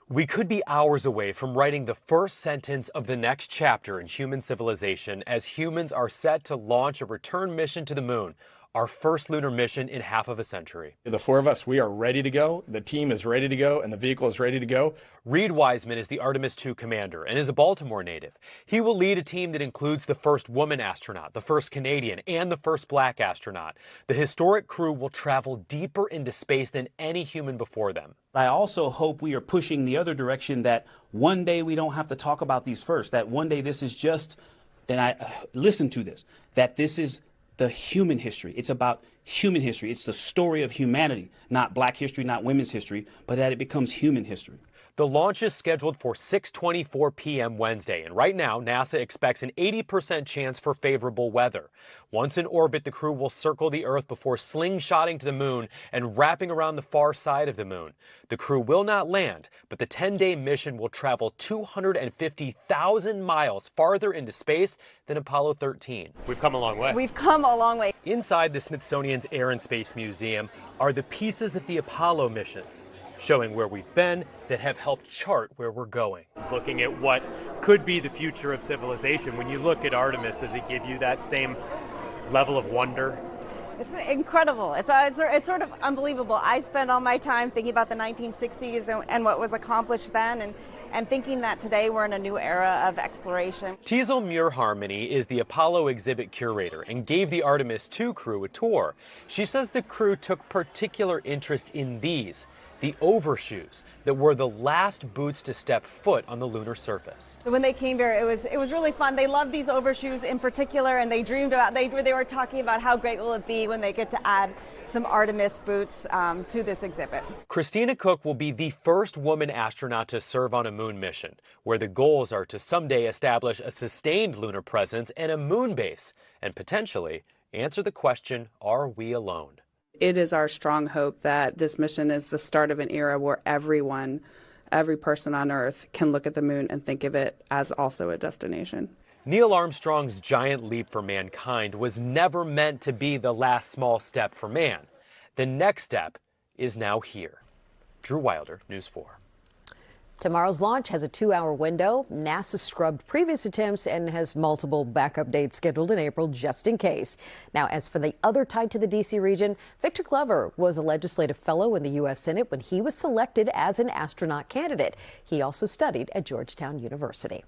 We could be hours away from writing the first sentence of the next chapter in human civilization as humans are set to launch a return mission to the moon, our first lunar mission in half of a century. The four of us, we are ready to go. The team is ready to go, and the vehicle is ready to go. Reed Wiseman is the Artemis II commander and is a Baltimore native. He will lead a team that includes the first woman astronaut, the first Canadian, and the first black astronaut. The historic crew will travel deeper into space than any human before them. I also hope we are pushing the other direction, that one day we don't have to talk about these first, that one day this is just, and I listen to this, that this is the human history. It's about human history. It's the story of humanity, not black history, not women's history, but that it becomes human history. The launch is scheduled for 6:24 p.m. Wednesday, and right now, NASA expects an 80% chance for favorable weather. Once in orbit, the crew will circle the Earth before slingshotting to the moon and wrapping around the far side of the moon. The crew will not land, but the 10-day mission will travel 250,000 miles farther into space than Apollo 13. We've come a long way. We've come a long way. Inside the Smithsonian's Air and Space Museum are the pieces of the Apollo missions, showing where we've been that have helped chart where we're going. Looking at what could be the future of civilization, when you look at Artemis, does it give you that same level of wonder? It's incredible. It's sort of unbelievable. I spent all my time thinking about the 1960s and what was accomplished then, and thinking that today we're in a new era of exploration. Teasel Muir-Harmony is the Apollo exhibit curator and gave the Artemis II crew a tour. She says the crew took particular interest in these, the overshoes that were the last boots to step foot on the lunar surface. When they came here, it was really fun. They loved these overshoes in particular, and they dreamed about, they were talking about how great will it be when they get to add some Artemis boots to this exhibit. Christina Cook will be the first woman astronaut to serve on a moon mission, where the goals are to someday establish a sustained lunar presence and a moon base, and potentially answer the question, are we alone? It is our strong hope that this mission is the start of an era where every person on Earth can look at the moon and think of it as also a destination. Neil Armstrong's giant leap for mankind was never meant to be the last small step for man. The next step is now here. Drew Wilder, News 4. Tomorrow's launch has a 2-hour window. NASA scrubbed previous attempts and has multiple backup dates scheduled in April just in case. Now, as for the other tied to the D.C. region, Victor Glover was a legislative fellow in the U.S. Senate when he was selected as an astronaut candidate. He also studied at Georgetown University.